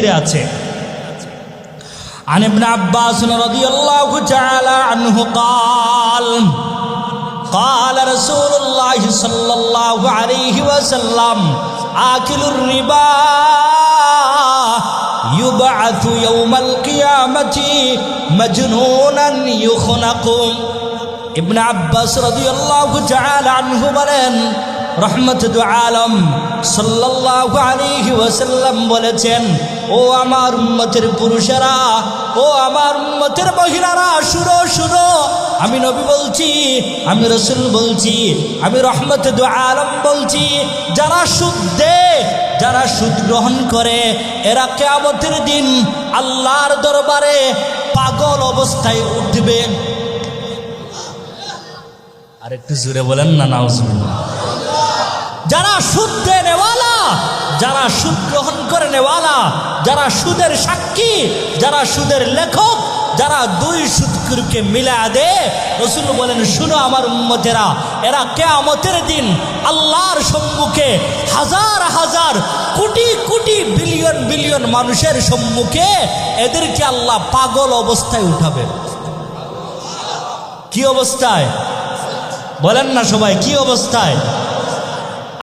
ভিতরে আছে। عن ابن عباس رضي الله تعالى عنه قال قال رسول الله صلى الله عليه وسلم آكل الربا يبعث يوم القيامة مجنونا يخنق ইবনে আব্বাস রাদিয়াল্লাহু তাআলা আনহু বলেন, রহমতুল আলম সাল্লাল্লাহু আলাইহি ওয়াসাল্লাম বলেছেন, ও আমার উম্মতের পুরুষেরা, ও আমার উম্মতের মহিলারা, শুনো শুনো, আমি নবী বলছি, আমি রাসূল বলছি, আমি রহমতুল আলম বলছি, যারা সুদ দেয়, যারা সুদ গ্রহণ করে, এরা কিয়ামতের দিন আল্লাহর দরবারে পাগল অবস্থায় উঠবে। আর একটু জোরে বলেন না নাউজুবিল্লাহ। যারা সুদ নেওয়ালা, যারা সুদ গ্রহণ করে নেওয়ালা, যারা সুদের সাক্ষী, যারা সুদের লেখক, যারা দুই সুদখোরকে মিলা দে, রাসূল বলেন, শুনো আমার উম্মতেরা, এরা কিয়ামতের দিন আল্লাহর সম্মুখে হাজার হাজার কোটি কোটি বিলিয়ন বিলিয়ন মানুষের সম্মুখে এদেরকে আল্লাহ পাগল অবস্থায় উঠাবে। কি অবস্থায় বলেন না সবাই, কি অবস্থায়?